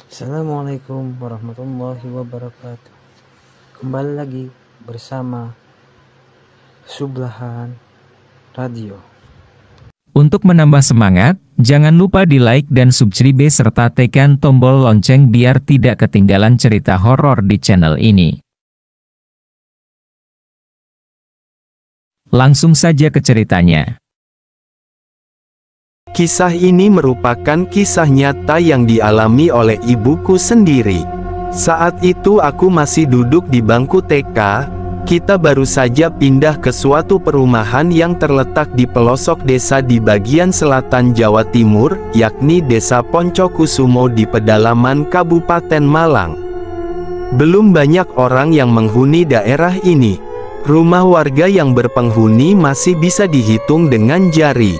Assalamualaikum warahmatullahi wabarakatuh. Kembali lagi bersama Sublahan Radio. Untuk menambah semangat, jangan lupa di like dan subscribe serta tekan tombol lonceng biar tidak ketinggalan cerita horor di channel ini. Langsung saja ke ceritanya. Kisah ini merupakan kisah nyata yang dialami oleh ibuku sendiri. Saat itu aku masih duduk di bangku TK, kita baru saja pindah ke suatu perumahan yang terletak di pelosok desa di bagian selatan Jawa Timur, yakni Desa Poncokusumo di pedalaman Kabupaten Malang. Belum banyak orang yang menghuni daerah ini. Rumah warga yang berpenghuni masih bisa dihitung dengan jari.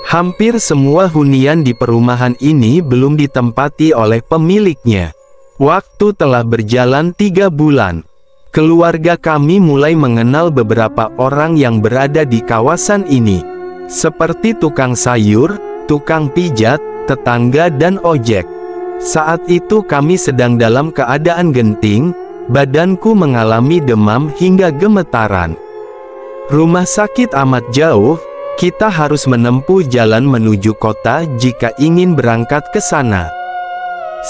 Hampir semua hunian di perumahan ini belum ditempati oleh pemiliknya. Waktu telah berjalan 3 bulan. Keluarga kami mulai mengenal beberapa orang yang berada di kawasan ini. Seperti tukang sayur, tukang pijat, tetangga dan ojek. Saat itu kami sedang dalam keadaan genting, badanku mengalami demam hingga gemetaran. Rumah sakit amat jauh. Kita harus menempuh jalan menuju kota jika ingin berangkat ke sana.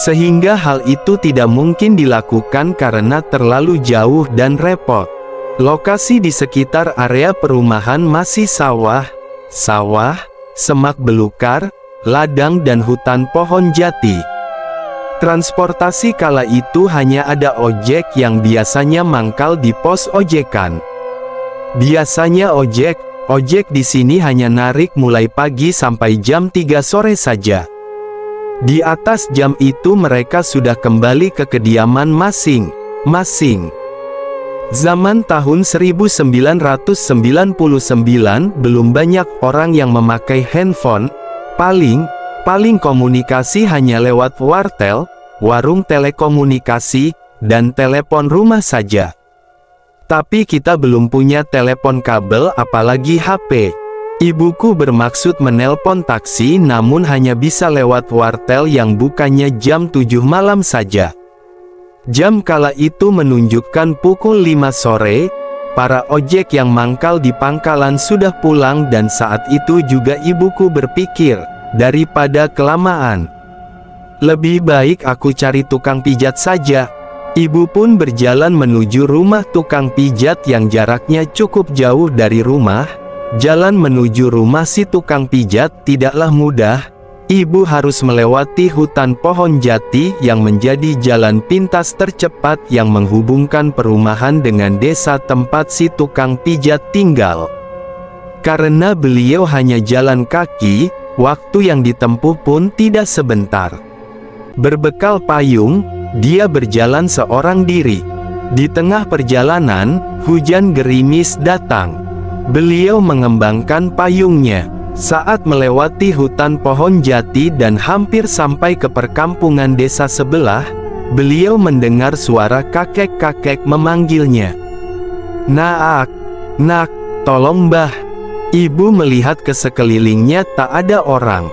Sehingga hal itu tidak mungkin dilakukan karena terlalu jauh dan repot. Lokasi di sekitar area perumahan masih sawah, semak belukar, ladang dan hutan pohon jati. Transportasi kala itu hanya ada ojek yang biasanya mangkal di pos ojekan. Biasanya ojek di sini hanya narik mulai pagi sampai jam 3 sore saja. Di atas jam itu mereka sudah kembali ke kediaman masing-masing. Zaman tahun 1999 belum banyak orang yang memakai handphone. Paling komunikasi hanya lewat wartel, warung telekomunikasi, dan telepon rumah saja. Tapi kita belum punya telepon kabel apalagi HP. Ibuku bermaksud menelpon taksi namun hanya bisa lewat wartel yang bukannya jam 7 malam saja. Jam kala itu menunjukkan pukul 5 sore, para ojek yang mangkal di pangkalan sudah pulang dan saat itu juga ibuku berpikir, daripada kelamaan, lebih baik aku cari tukang pijat saja. Ibu pun berjalan menuju rumah tukang pijat yang jaraknya cukup jauh dari rumah. Jalan menuju rumah si tukang pijat tidaklah mudah. Ibu harus melewati hutan pohon jati yang menjadi jalan pintas tercepat yang menghubungkan perumahan dengan desa tempat si tukang pijat tinggal. Karena beliau hanya jalan kaki, waktu yang ditempuh pun tidak sebentar. Berbekal payung, dia berjalan seorang diri. Di tengah perjalanan, hujan gerimis datang. Beliau mengembangkan payungnya. Saat melewati hutan pohon jati dan hampir sampai ke perkampungan desa sebelah, beliau mendengar suara kakek-kakek memanggilnya. Nak, tolong mbah. Ibu melihat ke sekelilingnya tak ada orang.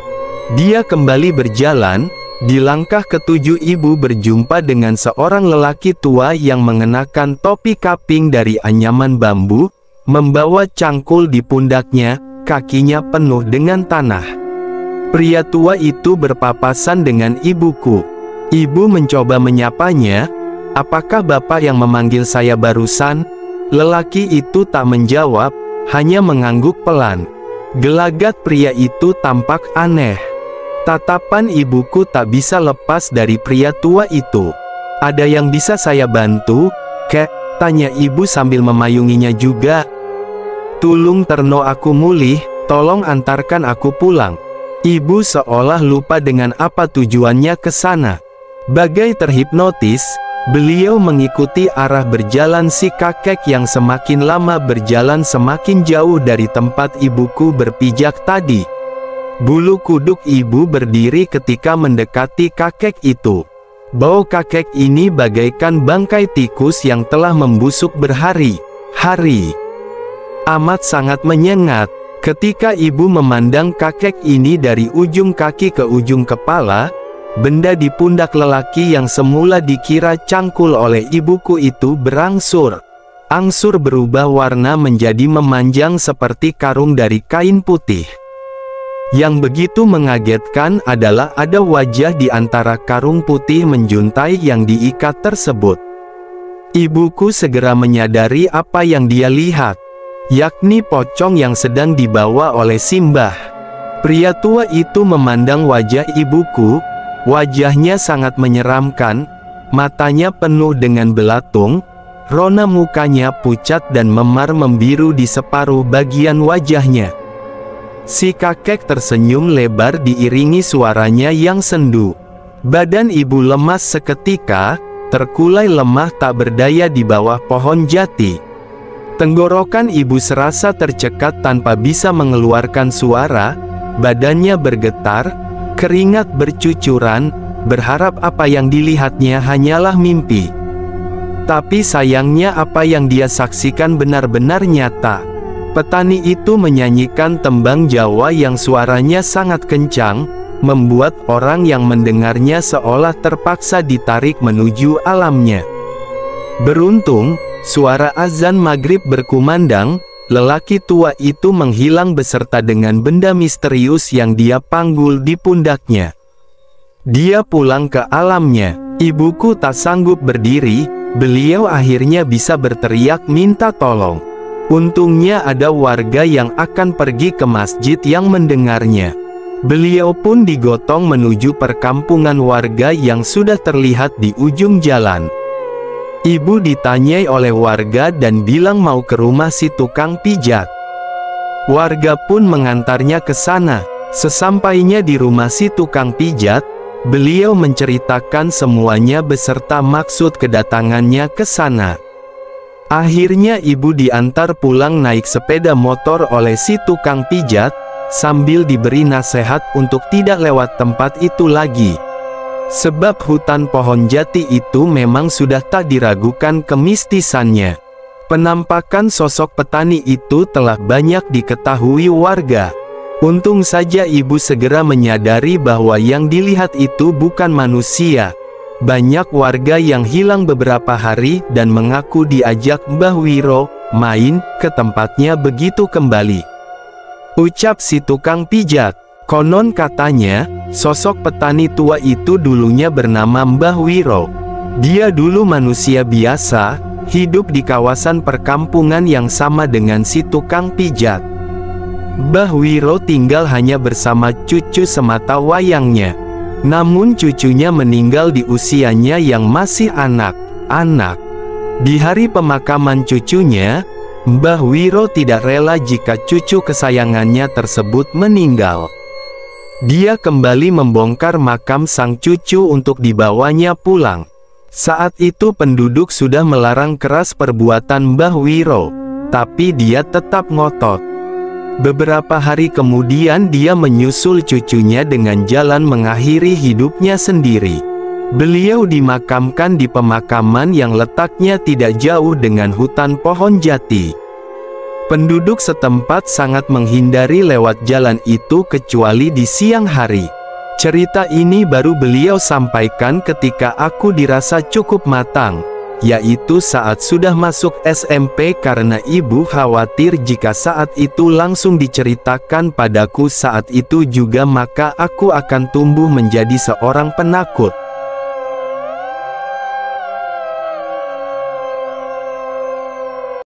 Dia kembali berjalan. Di langkah ketujuh ibu berjumpa dengan seorang lelaki tua yang mengenakan topi kaping dari anyaman bambu, membawa cangkul di pundaknya, kakinya penuh dengan tanah. Pria tua itu berpapasan dengan ibuku. Ibu mencoba menyapanya, "Apakah bapak yang memanggil saya barusan?" Lelaki itu tak menjawab, hanya mengangguk pelan. Gelagat pria itu tampak aneh. Tatapan ibuku tak bisa lepas dari pria tua itu. "Ada yang bisa saya bantu, kek?" tanya ibu sambil memayunginya juga. "Tulung terno aku mulih, tolong antarkan aku pulang." Ibu seolah lupa dengan apa tujuannya ke sana. Bagai terhipnotis, beliau mengikuti arah berjalan si kakek yang semakin lama berjalan semakin jauh dari tempat ibuku berpijak tadi. Bulu kuduk ibu berdiri ketika mendekati kakek itu. Bau kakek ini bagaikan bangkai tikus yang telah membusuk berhari-hari. Amat sangat menyengat. Ketika ibu memandang kakek ini dari ujung kaki ke ujung kepala, benda di pundak lelaki yang semula dikira cangkul oleh ibuku itu berangsur-angsur berubah warna menjadi memanjang seperti karung dari kain putih. Yang begitu mengagetkan adalah ada wajah di antara karung putih menjuntai yang diikat tersebut. Ibuku segera menyadari apa yang dia lihat, yakni pocong yang sedang dibawa oleh Simbah. Pria tua itu memandang wajah ibuku. Wajahnya sangat menyeramkan, matanya penuh dengan belatung, rona mukanya pucat dan memar membiru di separuh bagian wajahnya. Si kakek tersenyum lebar diiringi suaranya yang sendu. Badan ibu lemas seketika, terkulai lemah tak berdaya di bawah pohon jati. Tenggorokan ibu serasa tercekat tanpa bisa mengeluarkan suara, badannya bergetar, keringat bercucuran, berharap apa yang dilihatnya hanyalah mimpi. Tapi sayangnya apa yang dia saksikan benar-benar nyata. Petani itu menyanyikan tembang Jawa yang suaranya sangat kencang, membuat orang yang mendengarnya seolah terpaksa ditarik menuju alamnya. Beruntung, suara azan maghrib berkumandang, lelaki tua itu menghilang beserta dengan benda misterius yang dia panggul di pundaknya. Dia pulang ke alamnya. Ibuku tak sanggup berdiri, beliau akhirnya bisa berteriak minta tolong. Untungnya ada warga yang akan pergi ke masjid yang mendengarnya. Beliau pun digotong menuju perkampungan warga yang sudah terlihat di ujung jalan. Ibu ditanyai oleh warga dan bilang mau ke rumah si tukang pijat. Warga pun mengantarnya ke sana. Sesampainya di rumah si tukang pijat, beliau menceritakan semuanya beserta maksud kedatangannya ke sana. Akhirnya ibu diantar pulang naik sepeda motor oleh si tukang pijat, sambil diberi nasihat untuk tidak lewat tempat itu lagi. Sebab hutan pohon jati itu memang sudah tak diragukan kemistisannya. Penampakan sosok petani itu telah banyak diketahui warga. Untung saja ibu segera menyadari bahwa yang dilihat itu bukan manusia. Banyak warga yang hilang beberapa hari dan mengaku diajak Mbah Wiro main ke tempatnya begitu kembali. Ucap si tukang pijat, konon katanya, sosok petani tua itu dulunya bernama Mbah Wiro. Dia dulu manusia biasa, hidup di kawasan perkampungan yang sama dengan si tukang pijat. Mbah Wiro tinggal hanya bersama cucu semata wayangnya. Namun cucunya meninggal di usianya yang masih anak-anak. Di hari pemakaman cucunya, Mbah Wiro tidak rela jika cucu kesayangannya tersebut meninggal. Dia kembali membongkar makam sang cucu untuk dibawanya pulang. Saat itu penduduk sudah melarang keras perbuatan Mbah Wiro, tapi dia tetap ngotot. Beberapa hari kemudian dia menyusul cucunya dengan jalan mengakhiri hidupnya sendiri. Beliau dimakamkan di pemakaman yang letaknya tidak jauh dengan hutan pohon jati. Penduduk setempat sangat menghindari lewat jalan itu kecuali di siang hari. Cerita ini baru beliau sampaikan ketika aku dirasa cukup matang, yaitu saat sudah masuk SMP, karena ibu khawatir jika saat itu langsung diceritakan padaku saat itu juga maka aku akan tumbuh menjadi seorang penakut.